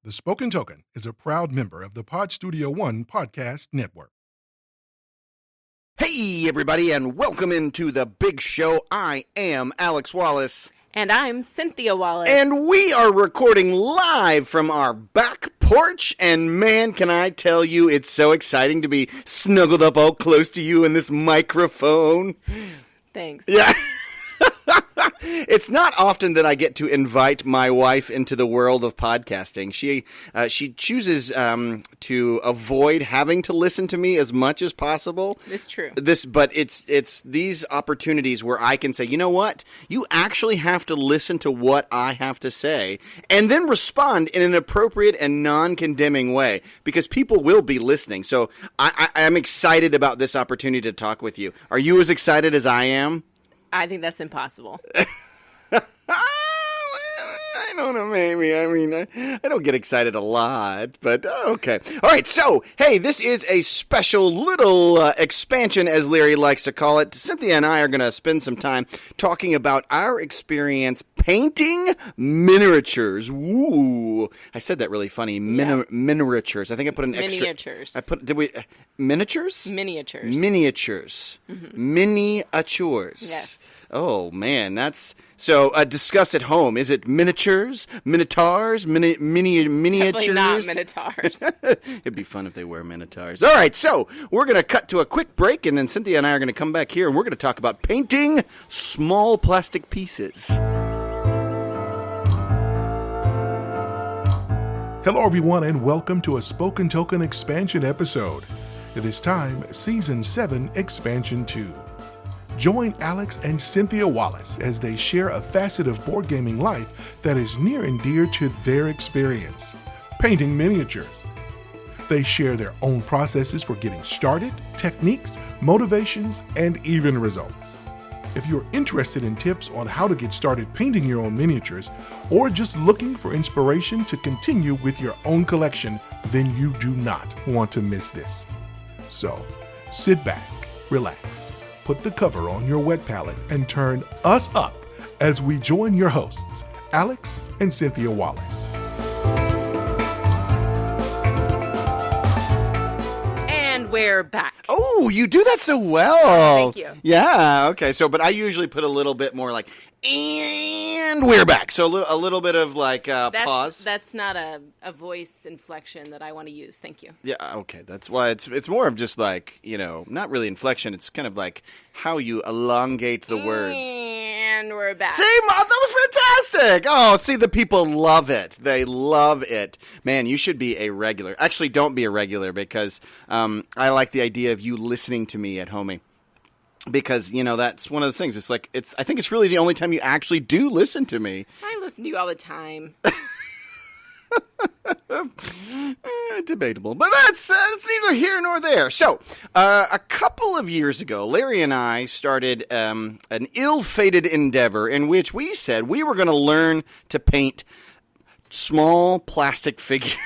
The Spoken Token is a proud member of the Pod Studio One podcast network. Hey, everybody, and welcome into the big show. I am Alex Wallace. And I'm Cythnia Wallace. And we are recording live from our back porch. And man, can I tell you, it's so exciting to be snuggled up all close to you in this microphone. Thanks. Yeah. It's not often that I get to invite my wife into the world of podcasting. She chooses to avoid having to listen to me as much as possible. It's true. But it's these opportunities where I can say, you know what? You actually have to listen to what I have to say and then respond in an appropriate and non-condemning way because people will be listening. So I'm excited about this opportunity to talk with you. Are you as excited as I am? I think that's impossible. I don't know, maybe. I mean, I don't get excited a lot, but okay. All right, so, hey, this is a special little expansion, as Larry likes to call it. Cythnia and I are going to spend some time talking about our experience painting miniatures. Ooh, I said that really funny. Miniatures. I think I put an extra. Miniatures. Miniatures? Miniatures. Miniatures. Mm-hmm. Miniatures. Yes. Oh, man, that's... So, discuss at home. Is it miniatures, minotaurs, miniatures? Definitely not minotaurs. It'd be fun if they were minotaurs. All right, so we're going to cut to a quick break, and then Cythnia and I are going to come back here, and we're going to talk about painting small plastic pieces. Hello, everyone, and welcome to a Spoken Token expansion episode. This time, Season 7, Expansion 2. Join Alex and Cythnia Wallace as they share a facet of board gaming life that is near and dear to their experience, painting miniatures. They share their own processes for getting started, techniques, motivations, and even results. If you're interested in tips on how to get started painting your own miniatures, or just looking for inspiration to continue with your own collection, then you do not want to miss this. So, sit back, relax, put the cover on your wet palette, and turn us up as we join your hosts, Alex and Cythnia Wallace. And we're back. Oh, you do that so well. Thank you. Yeah, okay. So, but I usually put a little bit more like, and we're back. So a little bit of like pause. That's not a voice inflection that I want to use. Thank you. Yeah, okay. That's why it's more of just like, not really inflection. It's kind of like how you elongate the words. And we're back. See, that was fantastic. Oh, see, the people love it. They love it. Man, you should be a regular. Actually, don't be a regular because I like the idea of you listening to me at home. Because, that's one of those things. It's like, I think it's really the only time you actually do listen to me. I listen to you all the time. Debatable. But that's neither here nor there. So, a couple of years ago, Larry and I started an ill-fated endeavor in which we said we were going to learn to paint small plastic figures.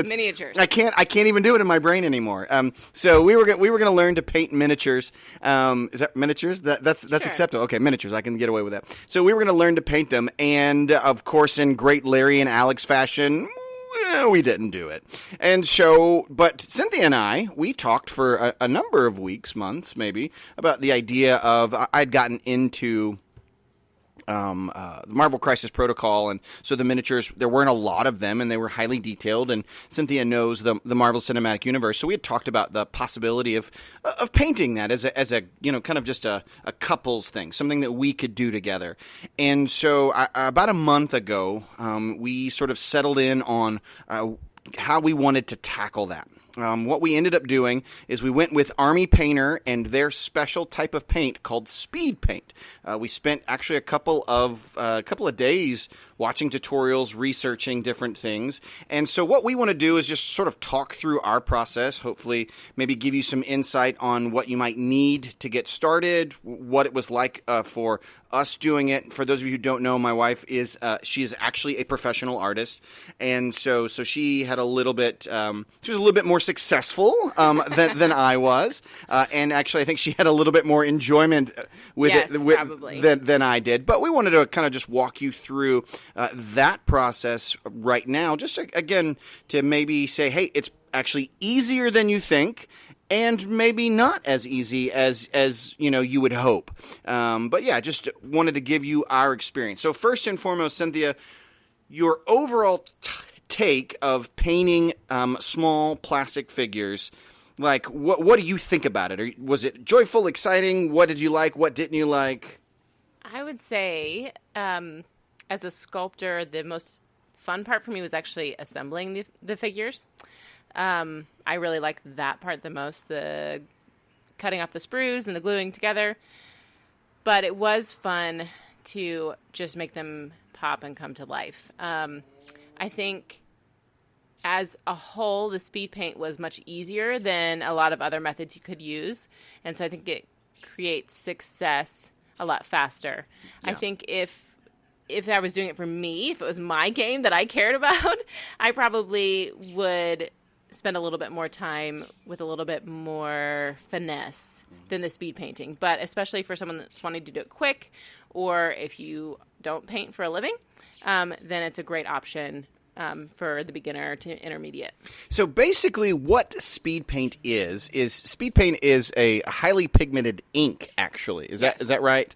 Miniatures. I can't even do it in my brain anymore. So we were going to learn to paint miniatures. Is that miniatures? That's Sure. acceptable. Okay, miniatures. I can get away with that. So we were going to learn to paint them, and of course, in great Larry and Alex fashion, we didn't do it. And so, but Cythnia and I, we talked for a number of weeks, months, maybe, about the idea of I'd gotten into the Marvel Crisis Protocol, and so the miniatures, there weren't a lot of them, and they were highly detailed, and Cythnia knows the Marvel Cinematic Universe, so we had talked about the possibility of painting that as a kind of just a couples thing, something that we could do together. And so about a month ago, we sort of settled in on how we wanted to tackle that. What we ended up doing is we went with Army Painter and their special type of paint called speed paint. We spent actually a couple of days watching tutorials, researching different things. And so what we want to do is just sort of talk through our process, hopefully maybe give you some insight on what you might need to get started, what it was like for us doing it. For those of you who don't know, my wife is actually a professional artist. And so she had she was a little bit more successful than I was, and actually I think she had a little bit more enjoyment with probably. than I did. But we wanted to kind of just walk you through that process right now, just again to maybe say, hey, it's actually easier than you think. And maybe not as easy as you would hope. But yeah, just wanted to give you our experience. So first and foremost, Cythnia, your overall take of painting small plastic figures, like what do you think about it? Or was it joyful, exciting? What did you like? What didn't you like? I would say, as a sculptor, the most fun part for me was actually assembling the figures. I really like that part the most, the cutting off the sprues and the gluing together. But it was fun to just make them pop and come to life. I think as a whole, the speed paint was much easier than a lot of other methods you could use. And so I think it creates success a lot faster. Yeah. I think if I was doing it for me, if it was my game that I cared about, I probably would spend a little bit more time with a little bit more finesse than the speed painting. But especially for someone that's wanting to do it quick, or if you don't paint for a living, then it's a great option for the beginner to intermediate. So basically what speed paint is speed paint is a highly pigmented ink, actually. Is that right?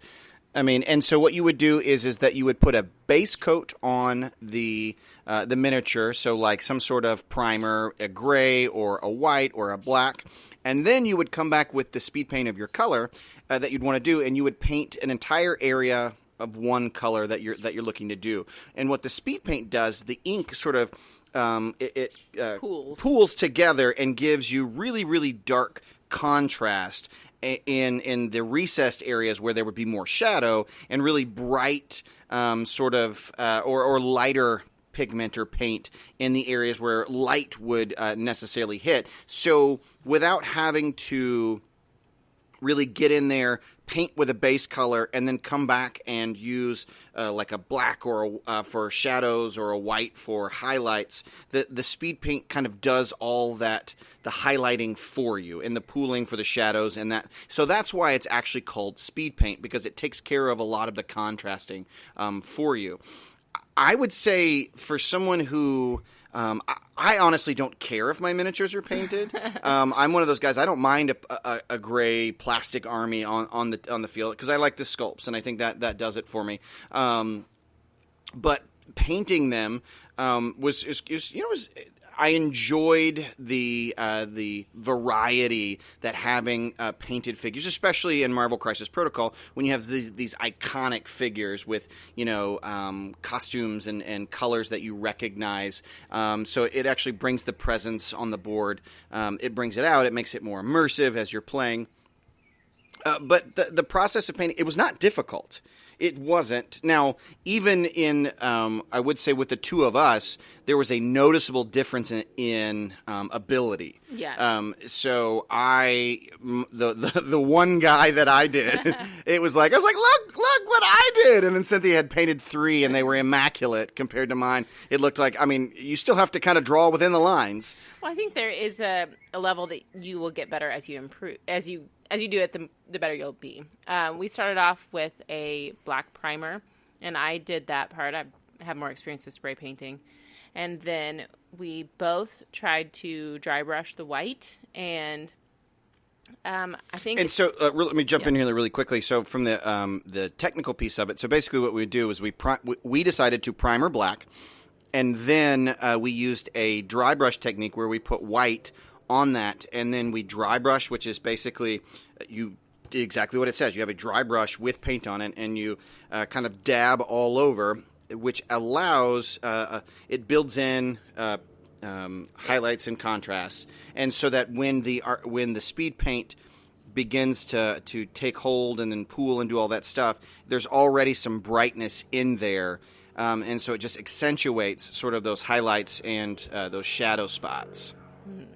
I mean, and so what you would do is that you would put a base coat on the miniature, so like some sort of primer, a gray or a white or a black, and then you would come back with the speed paint of your color that you'd want to do, and you would paint an entire area of one color that you're looking to do. And what the speed paint does, the ink sort of pools together and gives you really, really dark contrast in the recessed areas where there would be more shadow, and really bright or lighter pigment or paint in the areas where light would necessarily hit. So without having to really get in there, paint with a base color, and then come back and use like a black or for shadows or a white for highlights. The speed paint kind of does all that, the highlighting for you and the pooling for the shadows and that. So that's why it's actually called speed paint, because it takes care of a lot of the contrasting for you. I would say for someone who I honestly don't care if my miniatures are painted. I'm one of those guys. I don't mind a gray plastic army on the field because I like the sculpts, and I think that does it for me. But painting them was I enjoyed the variety that having painted figures, especially in Marvel Crisis Protocol, when you have these iconic figures with costumes and colors that you recognize. So it actually brings the presence on the board. It brings it out. It makes it more immersive as you're playing. But the process of painting, it was not difficult. It wasn't. Now, even in, I would say with the two of us, there was a noticeable difference in ability. Yes. So the one guy that I did, I was like, look what I did. And then Cythnia had painted 3 and they were immaculate compared to mine. It looked like, you still have to kind of draw within the lines. Well, I think there is a level that you will get better as you improve, as you do it, the better you'll be. We started off with a black primer, and I did that part. I have more experience with spray painting. And then we both tried to dry brush the white, and I think... And so let me jump in here really quickly. So from the technical piece of it, so basically what we do is we decided to primer black, and then we used a dry brush technique where we put white on that, and then we dry brush, which is basically you did exactly what it says. You have a dry brush with paint on it, and you kind of dab all over, which allows it builds in highlights and contrast, and so that when the speed paint begins to take hold and then pool and do all that stuff, there's already some brightness in there. And so it just accentuates sort of those highlights and those shadow spots. Mm-hmm.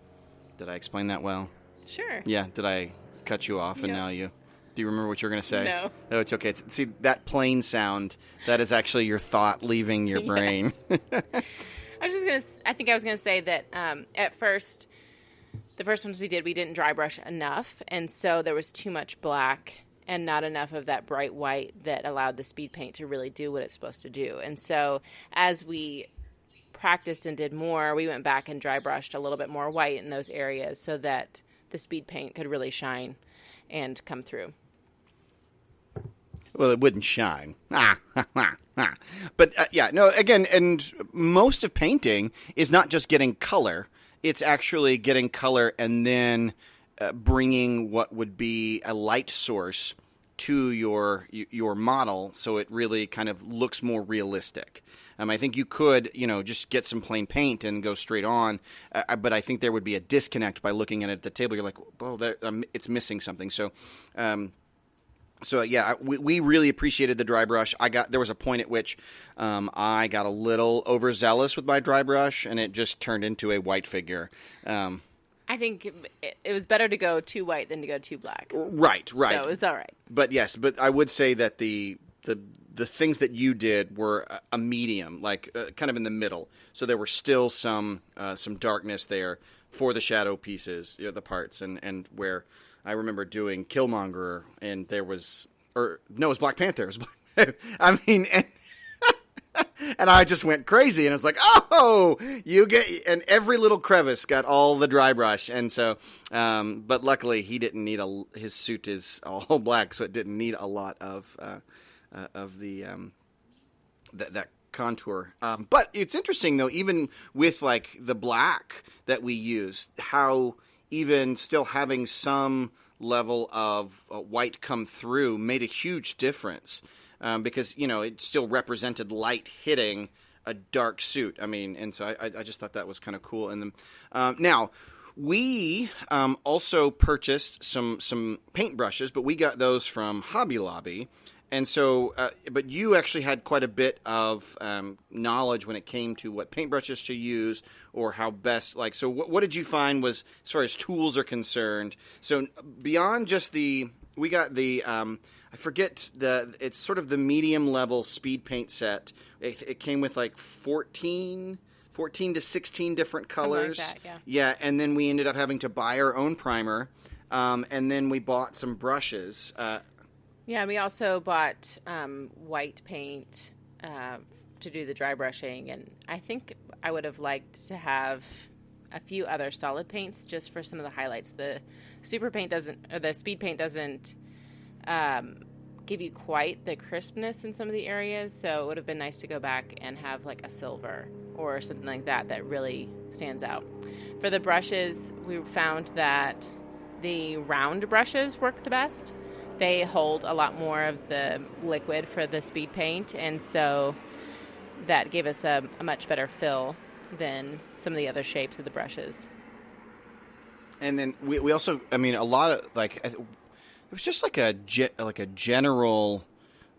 Did I explain that well? Sure. Yeah. Did I cut you off and now you... Do you remember what you were going to say? No. No, it's okay. See, that plain sound, that is actually your thought leaving your brain. I think I was going to say that at first the first ones we didn't dry brush enough, and so there was too much black and not enough of that bright white that allowed the speed paint to really do what it's supposed to do. And so as we practiced and did more, we went back and dry brushed a little bit more white in those areas so that the speed paint could really shine and come through. Well, it wouldn't shine. But again, and most of painting is not just getting color. It's actually getting color and then bringing what would be a light source to your model so it really kind of looks more realistic. I think you could, just get some plain paint and go straight on, but I think there would be a disconnect by looking at it at the table. You're like, oh, it's missing something. So we really appreciated the dry brush. There was a point at which I got a little overzealous with my dry brush, and it just turned into a white figure. I think it was better to go too white than to go too black. Right. So it was all right. But yes, I would say that the things that you did were a medium, like kind of in the middle. So there were still some darkness there for the shadow pieces, the parts, and where I remember doing Killmonger, and it was Black Panther. I mean, and I just went crazy, and I was like, oh, and every little crevice got all the dry brush. And so, but luckily he didn't need his suit is all black, so it didn't need a lot of that contour. But it's interesting though, even with like the black that we used, how even still having some level of white come through made a huge difference. Because, it still represented light hitting a dark suit. I mean, and so I just thought that was kind of cool. And then, now, we also purchased some paintbrushes, but we got those from Hobby Lobby. And so, but you actually had quite a bit of knowledge when it came to what paintbrushes to use or how best, so what did you find was, as far as tools are concerned? So beyond just we got the... I forget it's sort of the medium level speed paint set. It came with like 14 to 16 different colors. Something like that, yeah. And then we ended up having to buy our own primer. And then we bought some brushes. Yeah, we also bought white paint to do the dry brushing. And I think I would have liked to have a few other solid paints just for some of the highlights. The speed paint doesn't give you quite the crispness in some of the areas, so it would have been nice to go back and have like a silver or something like that really stands out. For the brushes, we found that the round brushes work the best. They hold a lot more of the liquid for the speed paint, and so that gave us a much better fill than some of the other shapes of the brushes. And then we also, a lot of it was just like a general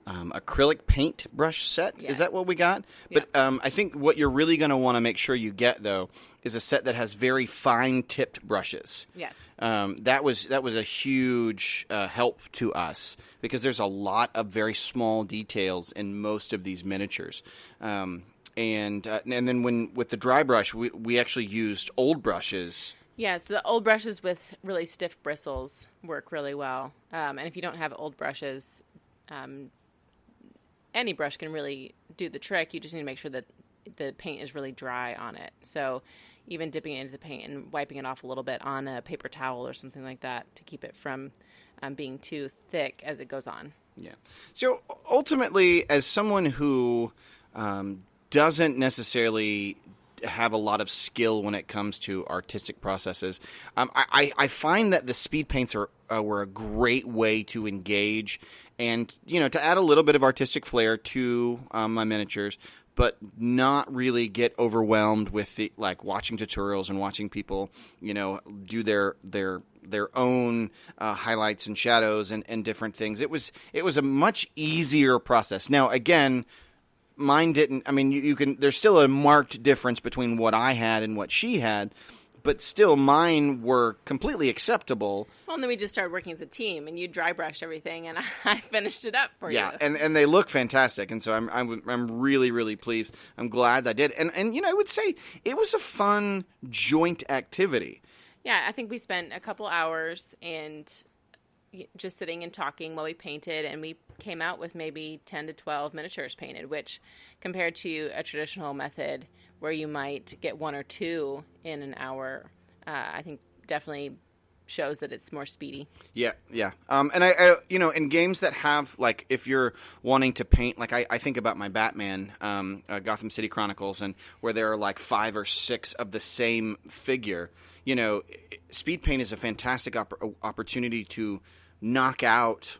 acrylic paint brush set. Yes. Is that what we got? Yeah. But I think what you're really going to want to make sure you get, though, is a set that has very fine-tipped brushes. Yes. That was a huge help to us because there's a lot of very small details in most of these miniatures. And then with the dry brush, we actually used old brushes. Yeah, so the old brushes with really stiff bristles work really well. And if you don't have old brushes, any brush can really do the trick. You just need to make sure that the paint is really dry on it. So even dipping it into the paint and wiping it off a little bit on a paper towel or something like that to keep it from being too thick as it goes on. Yeah. So ultimately, as someone who doesn't necessarily have a lot of skill when it comes to artistic processes, I find that the speed paints were a great way to engage and, to add a little bit of artistic flair to my miniatures, but not really get overwhelmed with the watching tutorials and watching people, do their own highlights and shadows and different things. It was a much easier process. Now, again, mine didn't. You can. There's still a marked difference between what I had and what she had, but still, mine were completely acceptable. Well, and then we just started working as a team, and you dry brushed everything, and I finished it up for you. Yeah, and they look fantastic, and so I'm really, really pleased. I'm glad I did, and I would say it was a fun joint activity. Yeah, I think we spent a couple hours and just sitting and talking while we painted, and we came out with maybe 10 to 12 miniatures painted, which compared to a traditional method where you might get one or two in an hour, I think definitely shows that it's more speedy. Yeah. And I in games that have, like, if you're wanting to paint, like I think about my Batman, Gotham City Chronicles, and where there are like 5 or 6 of the same figure, speed paint is a fantastic opportunity to knock out,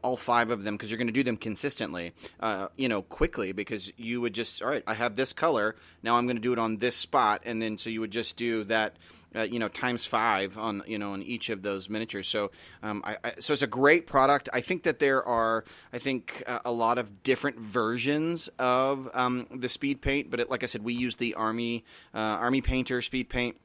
all 5 of them, because you're going to do them consistently, quickly, because you would just, all right, I have this color, now I'm going to do it on this spot, and then so you would just do that, times 5 on, on each of those miniatures. So, so it's a great product. I think that there are, a lot of different versions of the speed paint, but like I said, we use the Army Painter speed paint.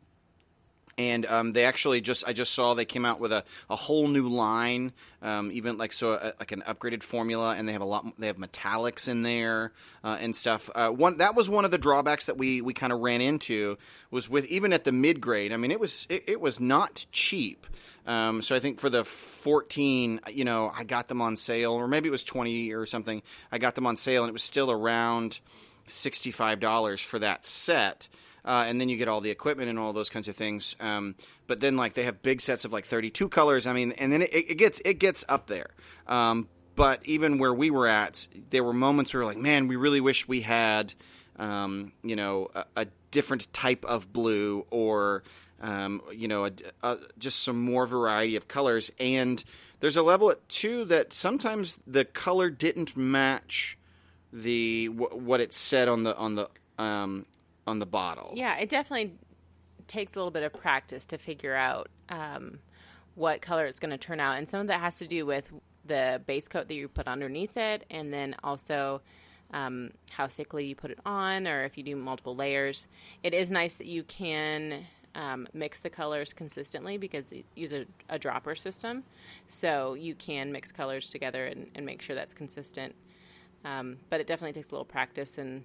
And they actually I just saw they came out with a whole new line, even like an upgraded formula, and they have they have metallics in there and stuff. That was one of the drawbacks that we kind of ran into, was with even at the mid grade. I mean, it was not cheap. So I think for the 14, I got them on sale, or maybe it was 20 or something. I got them on sale, and it was still around $65 for that set. And then you get all the equipment and all those kinds of things. But then, like, they have big sets of like 32 colors. I mean, and then it gets up there. But even where we were at, there were moments where we're like, man, we really wish we had, a different type of blue, or just some more variety of colors. And there's a level at 2 that sometimes the color didn't match what it said on the bottle. Yeah, it definitely takes a little bit of practice to figure out what color it's going to turn out. And some of that has to do with the base coat that you put underneath it, and then also how thickly you put it on, or if you do multiple layers. It is nice that you can mix the colors consistently, because you use a dropper system. So you can mix colors together and make sure that's consistent. But it definitely takes a little practice and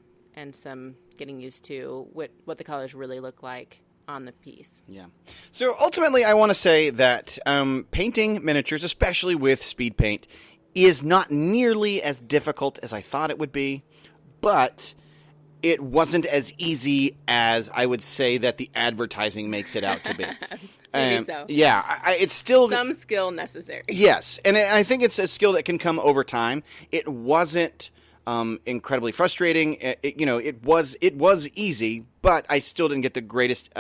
some getting used to what the colors really look like on the piece. Yeah. So ultimately, I want to say that painting miniatures, especially with speed paint, is not nearly as difficult as I thought it would be, but it wasn't as easy as I would say that the advertising makes it out to be. Maybe so. Yeah, it's still some skill necessary. Yes, and I think it's a skill that can come over time. It wasn't incredibly frustrating. It was easy, but I still didn't get the greatest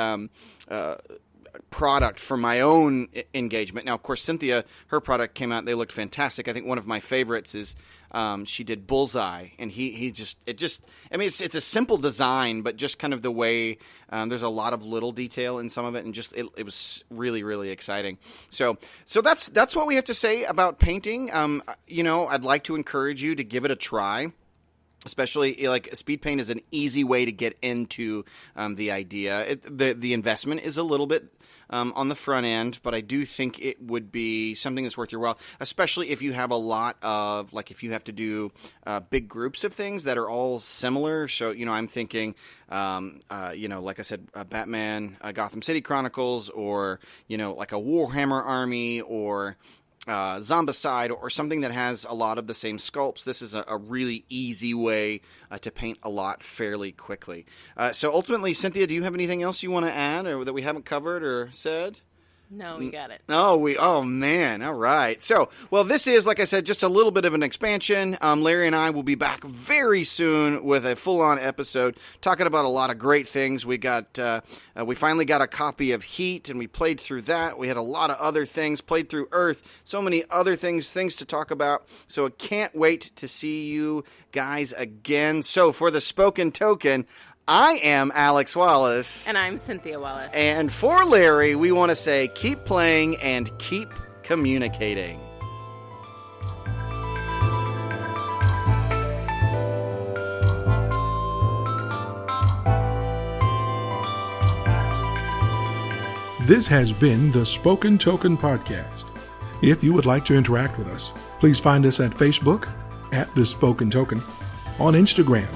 product for my own engagement. Now, of course, Cythnia, her product came out. They looked fantastic. I think one of my favorites is she did Bullseye, and it's a simple design, but just kind of the way there's a lot of little detail in some of it, and just it was really, really exciting. So that's what we have to say about painting. I'd like to encourage you to give it a try. Especially, like, speed paint is an easy way to get into the idea. The investment is a little bit on the front end, but I do think it would be something that's worth your while, especially if you have a lot of, like, if you have to do big groups of things that are all similar. So, I'm thinking, like I said, Batman, Gotham City Chronicles, or, like a Warhammer army, or Zombicide, or something that has a lot of the same sculpts. This is a really easy way to paint a lot fairly quickly. So ultimately, Cythnia, do you have anything else you want to add, or that we haven't covered or said? No, we got it. Oh man, all right. So, well, this is, like I said, just a little bit of an expansion. Larry and I will be back very soon with a full-on episode talking about a lot of great things. We finally got a copy of Heat, and we played through that. We had a lot of other things, played through Earth, so many other things to talk about. So I can't wait to see you guys again. So for the Spoken Token, I am Alex Wallace. And I'm Cythnia Wallace. And for Larry, we want to say keep playing and keep communicating. This has been the Spoken Token Podcast. If you would like to interact with us, please find us at Facebook at The Spoken Token, on Instagram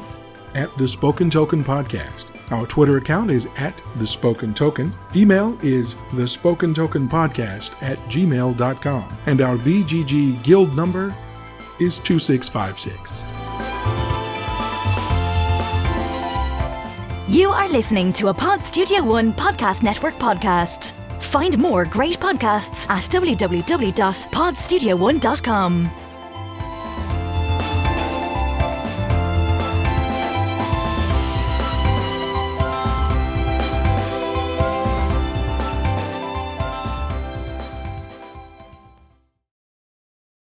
at The Spoken Token Podcast, Our Twitter account is @TheSpokenToken. Email is thespokentokenpodcast@gmail.com. And our BGG guild number is 2656. You are listening to a Pod Studio One Podcast Network podcast. Find more great podcasts at www.podstudio1.com.